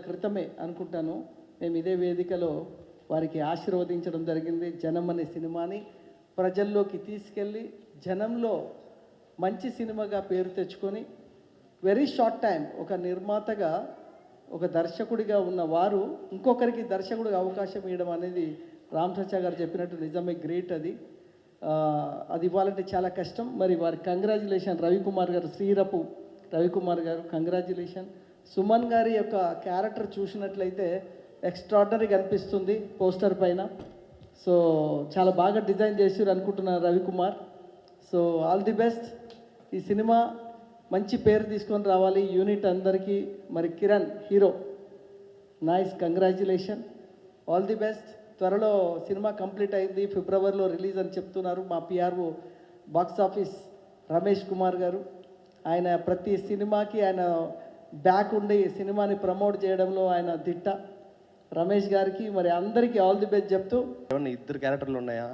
క్రితమే అనుకుంటాను మేము ఇదే వేదికలో వారికి ఆశీర్వదించడం జరిగింది. జనం అనే సినిమాని ప్రజల్లోకి తీసుకెళ్ళి జనంలో మంచి సినిమాగా పేరు తెచ్చుకొని వెరీ షార్ట్ టైం ఒక నిర్మాతగా ఒక దర్శకుడిగా ఉన్న వారు ఇంకొకరికి దర్శకుడిగా అవకాశం ఇవ్వడం అనేది రామ్ చచ్చా గారు చెప్పినట్టు నిజమే గ్రేట్. అది ఇవ్వాలంటే చాలా కష్టం. మరి వారి కంగ్రాచులేషన్ రవికుమార్ గారు, శ్రీరపు రవికుమార్ గారు కంగ్రాచులేషన్. సుమన్ గారి యొక్క క్యారెక్టర్ చూసినట్లయితే ఎక్స్ట్రాడినరీగా అనిపిస్తుంది పోస్టర్ పైన. సో చాలా బాగా డిజైన్ చేసారు అనుకుంటున్నాను Ravikumar. So all the best. ఈ సినిమా మంచి పేరు తీసుకొని రావాలి యూనిట్ అందరికీ. మరి Kiran hero nice congratulation, all the best. త్వరలో సినిమా కంప్లీట్ అయింది, ఫిబ్రవరిలో రిలీజ్ అని చెప్తున్నారు మా PRO box office Ramesh Kumar గారు. ఆయన ప్రతి సినిమాకి ఆయన బ్యాక్ ఉండి సినిమాని ప్రమోట్ చేయడంలో ఆయన దిట్ట. రమేష్ గారికి మరి అందరికీ ఆల్ ది బెస్ట్ చెప్తూ. ఏమన్నా ఇద్దరు క్యారెక్టర్లు ఉన్నాయా,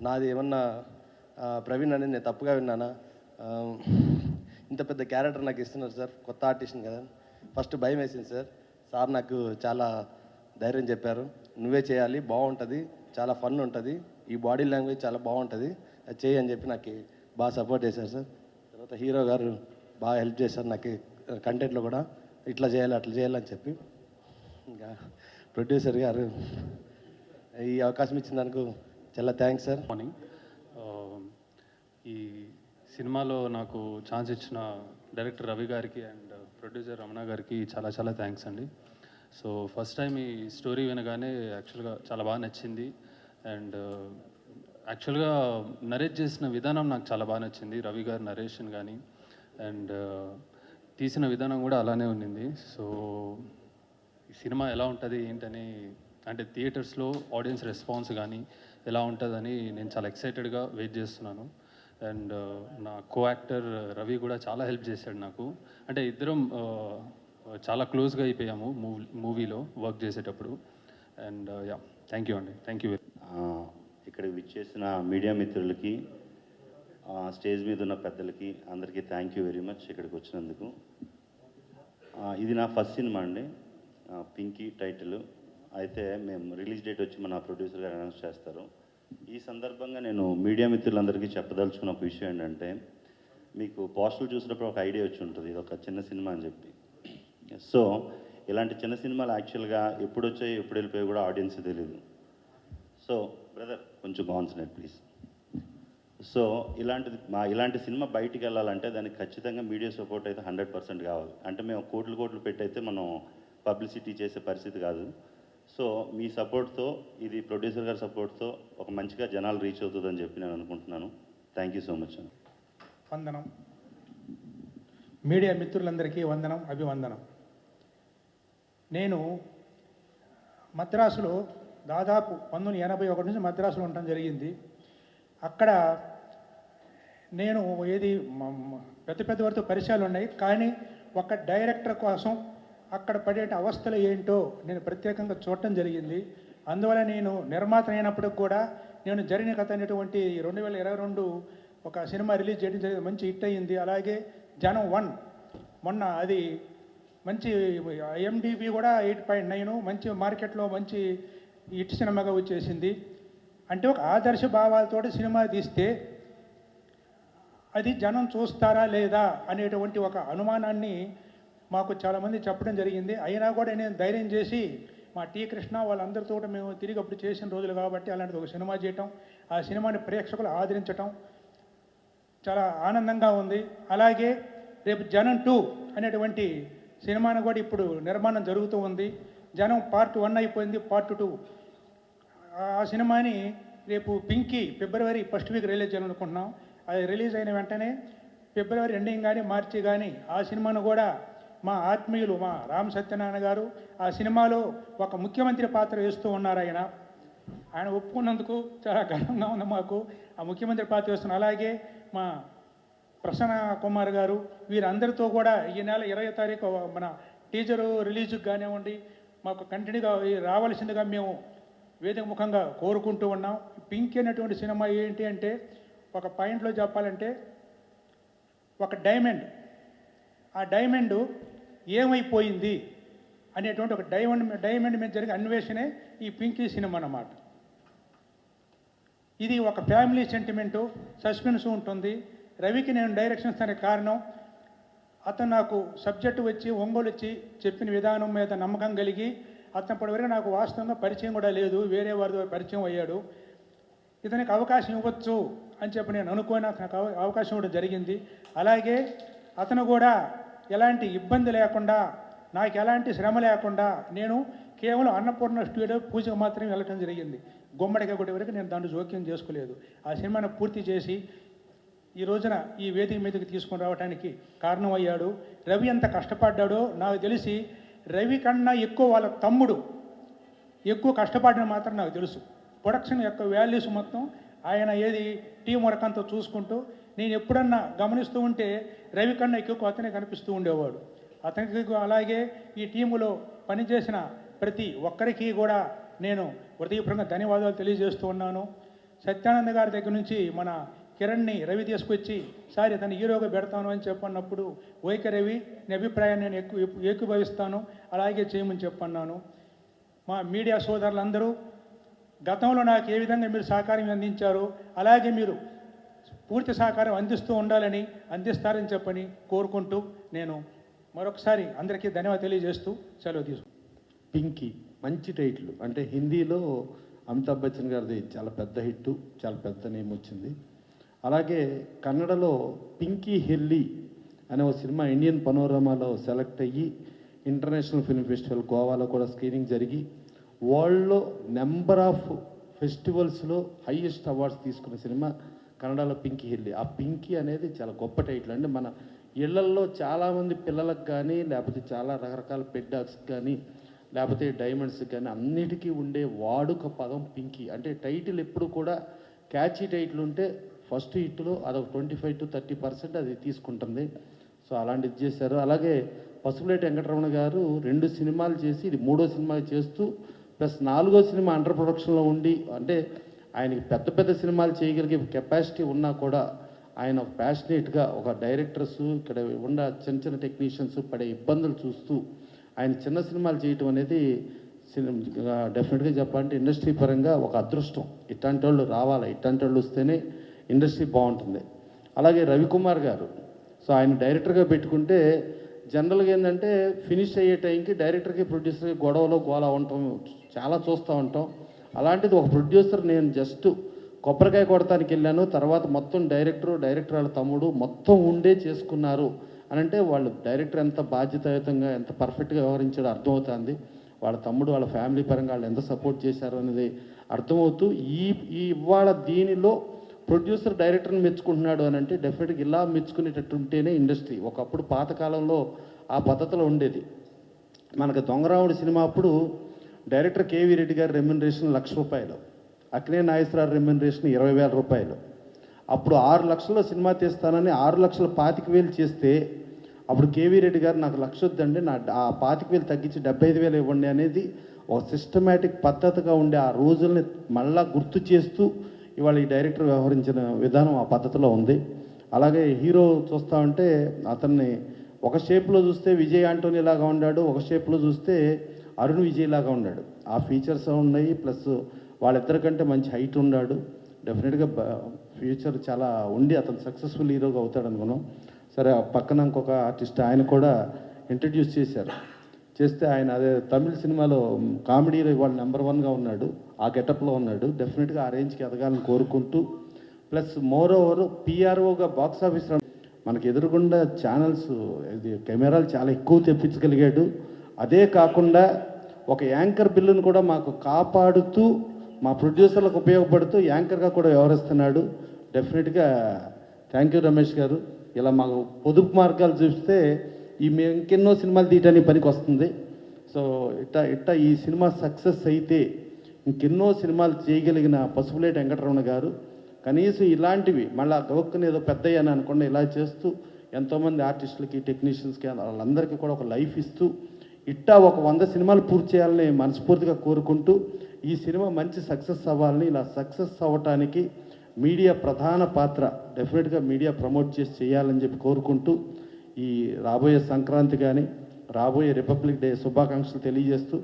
నాది ఏమన్నా ప్రవీణ్ అనేది నేను తప్పుగా విన్నానా? ఇంత పెద్ద క్యారెక్టర్ నాకు ఇస్తున్నారు సార్, కొత్త ఆర్టిస్ట్ని కదా. ఫస్ట్ భయం వేసింది సార్. సార్ నాకు చాలా ధైర్యం చెప్పారు, నువ్వే చేయాలి, బాగుంటుంది, చాలా ఫన్ ఉంటుంది, ఈ బాడీ లాంగ్వేజ్ చాలా బాగుంటుంది, అది చేయి అని చెప్పి నాకు బాగా సపోర్ట్ చేశారు సార్. తర్వాత హీరో గారు బాగా హెల్ప్ చేశారు నాకు కంటెంట్లో కూడా, ఇట్లా చేయాలి అట్లా చేయాలని చెప్పి. ఇంకా ప్రొడ్యూసర్ గారు ఈ అవకాశం ఇచ్చిన దానికి చాలా థ్యాంక్స్ సార్. మార్నింగ్ ఈ సినిమాలో నాకు ఛాన్స్ ఇచ్చిన డైరెక్టర్ రవి గారికి అండ్ ప్రొడ్యూసర్ రమణ గారికి చాలా చాలా థ్యాంక్స్ అండి. సో ఫస్ట్ టైం ఈ స్టోరీ వినగానే యాక్చువల్గా చాలా బాగా నచ్చింది. అండ్ యాక్చువల్గా నరేట్ చేసిన విధానం నాకు చాలా బాగా నచ్చింది, రవి గారి నరేషన్ కానీ, అండ్ తీసిన విధానం కూడా అలానే ఉన్నింది. సో ఈ సినిమా ఎలా ఉంటుంది ఏంటని, అంటే థియేటర్స్లో ఆడియన్స్ రెస్పాన్స్ కానీ ఎలా ఉంటుందని నేను చాలా ఎక్సైటెడ్గా వెయిట్ చేస్తున్నాను. అండ్ నా కో యాక్టర్ రవి కూడా చాలా హెల్ప్ చేశాడు నాకు. అంటే ఇద్దరం చాలా క్లోజ్గా అయిపోయాము మూవీలో వర్క్ చేసేటప్పుడు. అండ్ యా, థ్యాంక్ యూ అండి, థ్యాంక్ యూ. ఇక్కడ విచ్చేసిన మీడియా మిత్రులకి, స్టేజ్ మీద ఉన్న పెద్దలకి అందరికీ థ్యాంక్ యూ వెరీ మచ్ ఇక్కడికి వచ్చినందుకు. ఇది నా ఫస్ట్ సినిమా అండి, పింకీ టైటిల్. అయితే మేము రిలీజ్ డేట్ వచ్చి మన ప్రొడ్యూసర్ గారు అనౌన్స్ చేస్తారు. ఈ సందర్భంగా నేను మీడియా మిత్రులందరికీ చెప్పదలుచుకున్న ఒక విషయం ఏంటంటే, మీకు పోస్టర్లు చూసినప్పుడు ఒక ఐడియా వచ్చి ఉంటుంది ఇది ఒక చిన్న సినిమా అని చెప్పి. సో ఇలాంటి చిన్న సినిమాలు యాక్చువల్గా ఎప్పుడు వచ్చాయి ఎప్పుడు వెళ్ళిపోయి కూడా ఆడియన్స్ తెలియదు. సో బ్రదర్ కొంచెం కాన్సన్ట్రేట్ ప్లీజ్. సో ఇలాంటి సినిమా బయటికి వెళ్ళాలంటే దానికి ఖచ్చితంగా మీడియా సపోర్ట్ అయితే 100% కావాలి. అంటే మేము కోట్లు పెట్టి అయితే మనం పబ్లిసిటీ చేసే పరిస్థితి కాదు. సో మీ సపోర్ట్తో, ఇది ప్రొడ్యూసర్ గారి సపోర్ట్తో ఒక మంచిగా జనాలు రీచ్ అవుతుందని చెప్పి నేను అనుకుంటున్నాను. థ్యాంక్ యూ సో మచ్ అండి. వందనం. మీడియా మిత్రులందరికీ వందనం, అభివందనం. నేను మద్రాసులో దాదాపు 1981 నుంచి మద్రాసులో ఉండటం జరిగింది. అక్కడ నేను పెద్ద వారితో పరిచయాలు ఉన్నాయి, కానీ ఒక డైరెక్టర్ కోసం అక్కడ పడే అవస్థలు ఏంటో నేను ప్రత్యేకంగా చూడటం జరిగింది. అందువల్ల నేను నిర్మాత అయినప్పటికి కూడా నేను జరిగిన కథ అనేటువంటి 2022 ఒక సినిమా రిలీజ్ చేయడం జరిగింది, మంచి హిట్ అయ్యింది. అలాగే జనం 1 మొన్న అది మంచి IMDb కూడా 8.9 మంచి మార్కెట్లో మంచి హిట్ సినిమాగా వచ్చేసింది. అంటే ఒక ఆదర్శ భావాలతోటి సినిమా తీస్తే అది జనం చూస్తారా లేదా అనేటువంటి ఒక అనుమానాన్ని మాకు చాలామంది చెప్పడం జరిగింది. అయినా కూడా నేను ధైర్యం చేసి మా టీ కృష్ణ వాళ్ళందరితో మేము తిరిగి అప్పుడు చేసిన రోజులు కాబట్టి అలాంటిది ఒక సినిమా చేయటం, ఆ సినిమాని ప్రేక్షకులు ఆదరించటం చాలా ఆనందంగా ఉంది. అలాగే రేపు జనం 2 అనేటువంటి సినిమాను కూడా ఇప్పుడు నిర్మాణం జరుగుతూ ఉంది. జనం పార్ట్ 1 అయిపోయింది, పార్ట్ 2 ఆ సినిమాని రేపు పింకీ ఫిబ్రవరి 1st వీక్ రిలీజ్ చేయాలనుకుంటున్నాం. అది రిలీజ్ అయిన వెంటనే ఫిబ్రవరి ఎండింగ్ కానీ మార్చి కానీ ఆ సినిమాను కూడా మా ఆత్మీయులు మా రామ్ సత్యనారాయణ గారు ఆ సినిమాలో ఒక ముఖ్యమంత్రి పాత్ర వేస్తూ ఉన్నారు. ఆయన ఒప్పుకున్నందుకు చాలా గర్వంగా ఉంది మాకు, ఆ ముఖ్యమంత్రి పాత్ర వేస్తున్నారు. అలాగే మా ప్రసన్న కుమార్ గారు వీరందరితో కూడా ఈ నెల 20వ తారీఖు మన టీజరు రిలీజ్కి కానివ్వండి మాకు కంటిన్యూగా రావాల్సిందిగా మేము వేదిక ముఖంగా కోరుకుంటూ ఉన్నాం. పింక్ అనేటువంటి సినిమా ఏంటి అంటే, ఒక పాయింట్లో చెప్పాలంటే ఒక డైమండ్, ఆ డైమండ్ ఏమైపోయింది అనేటువంటి ఒక డైమండ్ మీద జరిగే అన్వేషణే ఈ పింకీ సినిమా అన్నమాట. ఇది ఒక ఫ్యామిలీ సెంటిమెంటు, సస్పెన్స్ ఉంటుంది. రవికి నేను డైరెక్షన్ ఇస్తానికి కారణం అతను నాకు సబ్జెక్టు వచ్చి ఒంగోలు వచ్చి చెప్పిన విధానం మీద నమ్మకం కలిగి, అతను ఇప్పటివరకు నాకు వాస్తవంగా పరిచయం కూడా లేదు, వేరే వారి ద్వారా పరిచయం అయ్యాడు. ఇతనికి అవకాశం ఇవ్వచ్చు అని చెప్పి నేను అనుకోని అతనికి అవకాశం కూడా జరిగింది. అలాగే అతను కూడా ఎలాంటి ఇబ్బంది లేకుండా, నాకు ఎలాంటి శ్రమ లేకుండా నేను కేవలం అన్నపూర్ణ స్టూడియో పూజకు మాత్రమే వెళ్ళటం జరిగింది. గుమ్మడికాయ కొట్టే వరకు నేను దాంట్లో జోక్యం చేసుకోలేదు. ఆ సినిమాను పూర్తి చేసి ఈ రోజున ఈ వేదిక మీదకి తీసుకొని రావడానికి కారణమయ్యాడు. రవి ఎంత కష్టపడ్డాడో నాకు తెలిసి రవి కన్నా ఎక్కువ వాళ్ళ తమ్ముడు ఎక్కువ కష్టపడిన మాత్రం నాకు తెలుసు. ప్రొడక్షన్ యొక్క వాల్యూస్ మొత్తం ఆయన ఏది టీం వర్క్ అంతా చూసుకుంటూ, నేను ఎప్పుడన్నా గమనిస్తూ ఉంటే రవి కన్నా ఎక్కువ అతనే కనిపిస్తూ ఉండేవాడు. అతనికి అలాగే ఈ టీములో పనిచేసిన ప్రతి ఒక్కరికి కూడా నేను హృదయపూర్వకంగా ధన్యవాదాలు తెలియజేస్తూ ఉన్నాను. సత్యానంద్ గారి దగ్గర నుంచి మన కిరణ్ని రవి తీసుకొచ్చి సార్ ఇతను హీరోగా పెడతాను అని చెప్పన్నప్పుడు ఓకే రవి, నీ అభిప్రాయాన్ని నేను ఏకీభవిస్తాను, అలాగే చేయమని చెప్పన్నాను. మా మీడియా సోదరులందరూ గతంలో నాకు ఏ విధంగా మీరు సహకారం అందించారో అలాగే మీరు పూర్తి సహకారం అందిస్తూ ఉండాలని, అందిస్తారని చెప్పని కోరుకుంటూ నేను మరొకసారి అందరికీ ధన్యవాదాలు తెలియజేస్తూ సెలవు తీసుకుంటాను. పింకీ మంచి టైటిల్. అంటే హిందీలో అమితాబ్ బచ్చన్ గారిది చాలా పెద్ద హిట్టు, చాలా పెద్ద నేమ్ వచ్చింది. అలాగే కన్నడలో పింకీ హెల్లి అనే ఒక సినిమా ఇండియన్ పనోరమాలో సెలెక్ట్ అయ్యి ఇంటర్నేషనల్ ఫిల్మ్ ఫెస్టివల్ గోవాలో కూడా స్క్రీనింగ్ జరిగి వరల్డ్లో నెంబర్ ఆఫ్ ఫెస్టివల్స్లో హైయెస్ట్ అవార్డ్స్ తీసుకున్న సినిమా కన్నడలో పింకీ హెల్లి. ఆ పింకీ అనేది చాలా గొప్ప టైటిల్. అంటే మన ఇళ్లల్లో చాలామంది పిల్లలకు కానీ, లేకపోతే చాలా రకరకాల పెట్ డాగ్స్కి కానీ, లేకపోతే డైమండ్స్కి కానీ అన్నిటికీ ఉండే వాడుక పదం పింకీ. అంటే టైటిల్ ఎప్పుడు కూడా క్యాచీ టైటిల్ ఉంటే ఫస్ట్ హిట్లో అదొక 25 to 30% అది తీసుకుంటుంది. సో అలాంటిది చేశారు. అలాగే పసుపులేటి వెంకటరమణ గారు 2 సినిమాలు చేసి ఇది 3వ సినిమా చేస్తూ ప్లస్ 4వ సినిమా అండర్ ప్రొడక్షన్లో ఉండి, అంటే ఆయనకి పెద్ద పెద్ద సినిమాలు చేయగలిగే కెపాసిటీ ఉన్నా కూడా ఆయన ప్యాషనేట్గా ఒక డైరెక్టర్స్ ఇక్కడ ఉన్న చిన్న చిన్న టెక్నీషియన్స్ పడే ఇబ్బందులు చూస్తూ ఆయన చిన్న సినిమాలు చేయటం అనేది డెఫినెట్గా చెప్పాలంటే ఇండస్ట్రీ పరంగా ఒక అదృష్టం. ఇట్లాంటి వాళ్ళు రావాలి, ఇట్లాంటి వాళ్ళు వస్తేనే ఇండస్ట్రీ బాగుంటుంది. అలాగే రవికుమార్ గారు, సో ఆయన డైరెక్టర్గా పెట్టుకుంటే జనరల్గా ఏంటంటే ఫినిష్ అయ్యే టైంకి డైరెక్టర్కి ప్రొడ్యూసర్కి గొడవలో గోల ఉండటం చాలా చూస్తూ ఉంటాం. అలాంటిది ఒక ప్రొడ్యూసర్ నేను జస్ట్ కొబ్బరికాయ కొడటానికి వెళ్ళాను, తర్వాత మొత్తం డైరెక్టర్ వాళ్ళ తమ్ముడు మొత్తం ఉండే చేసుకున్నారు అని అంటే వాళ్ళు డైరెక్టర్ ఎంత బాధ్యతాయుతంగా ఎంత పర్ఫెక్ట్గా వ్యవహరించాడో అర్థమవుతుంది. వాళ్ళ తమ్ముడు వాళ్ళ ఫ్యామిలీ పరంగా వాళ్ళు ఎంత సపోర్ట్ చేశారు అనేది అర్థమవుతూ ఈ ఇవాళ దీనిలో ప్రొడ్యూసర్ డైరెక్టర్ని మెచ్చుకుంటున్నాడు అని అంటే డెఫినెట్గా ఇలా మెచ్చుకునేటట్టు ఉంటేనే ఇండస్ట్రీ. ఒకప్పుడు పాతకాలంలో ఆ పద్ధతిలో ఉండేది. మనకు దొంగరావుడి సినిమా అప్పుడు డైరెక్టర్ కేవీ రెడ్డి గారి రెమ్యునరేషన్ ₹1,00,000, అక్కినే నాగేశ్వరరావు రెమ్యునరేషన్ ₹20,000. అప్పుడు 6 లక్షల్లో సినిమా తీస్తానని 6,25,000 చేస్తే అప్పుడు కేవీ రెడ్డి గారు నాకు 1,00,000 వద్దండి, నా ఆ 25,000 తగ్గించి 75,000 ఇవ్వండి అనేది ఒక సిస్టమేటిక్ పద్ధతిగా ఉండే ఆ రోజుల్ని మళ్ళా గుర్తు చేస్తూ ఇవాళ ఈ డైరెక్టర్ వ్యవహరించిన విధానం ఆ పద్ధతిలో ఉంది. అలాగే హీరో చూస్తూ ఉంటే అతన్ని ఒక షేప్లో చూస్తే విజయ్ ఆంటోనీ లాగా ఉన్నాడు, ఒక షేప్లో చూస్తే అరుణ్ విజయ్ లాగా ఉన్నాడు. ఆ ఫీచర్స్ ఉన్నాయి, ప్లస్ వాళ్ళిద్దరికంటే మంచి హైట్ ఉన్నాడు. డెఫినెట్గా ఫ్యూచర్ చాలా ఉండి అతను సక్సెస్ఫుల్ హీరోగా అవుతాడు అనుకున్నాం. సరే పక్కన ఇంకొక ఆర్టిస్ట్ ఆయన కూడా ఇంట్రడ్యూస్ చేస్తే ఆయన అదే తమిళ సినిమాలో కామెడీలో ఇవాళ నెంబర్ 1గా ఉన్నాడు, ఆ గెటప్లో ఉన్నాడు. డెఫినెట్గా ఆ రేంజ్కి ఎదగాలని కోరుకుంటూ ప్లస్ మోర్ ఓవర్ పిఆర్ఓగా బాక్స్ ఆఫీస్ మనకి ఎదురుగుండా ఛానల్స్ ఇది కెమెరాలు చాలా ఎక్కువ తెప్పించగలిగాడు. అదే కాకుండా ఒక యాంకర్ బిల్లును కూడా మాకు కాపాడుతూ మా ప్రొడ్యూసర్లకు ఉపయోగపడుతూ యాంకర్గా కూడా వ్యవహరిస్తున్నాడు. డెఫినెట్గా థ్యాంక్ యూ రమేష్ గారు. ఇలా మాకు పొదుపు మార్గాలు చూపిస్తే మేము ఇంకెన్నో సినిమాలు తీయడానికి పనికి వస్తుంది. సో ఇట్టా ఈ సినిమా సక్సెస్ అయితే ఇంకెన్నో సినిమాలు చేయగలిగిన పసుపులేటి వెంకటరమణ గారు కనీసం ఇలాంటివి మళ్ళీ గౌక్కని ఏదో పెద్దయ్యాను అనుకుండా ఇలా చేస్తూ ఎంతోమంది ఆర్టిస్టులకి టెక్నీషియన్స్కి వాళ్ళందరికీ కూడా ఒక లైఫ్ ఇస్తూ ఇట్టా ఒక 100 సినిమాలు పూర్తి చేయాలని మనస్ఫూర్తిగా కోరుకుంటూ ఈ సినిమా మంచి సక్సెస్ అవ్వాలని, ఇలా సక్సెస్ అవ్వటానికి మీడియా ప్రధాన పాత్ర డెఫినెట్గా మీడియా ప్రమోట్ చేసి చేయాలని చెప్పి కోరుకుంటూ ఈ రాబోయే సంక్రాంతి కానీ రాబోయే రిపబ్లిక్ డే శుభాకాంక్షలు తెలియజేస్తూ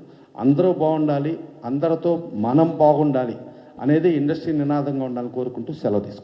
అందరూ బాగుండాలి, అందరితో మనం బాగుండాలి అనేది ఇండస్ట్రీ నినాదంగా ఉండాలని కోరుకుంటూ సెలవు తీసుకుంటాం.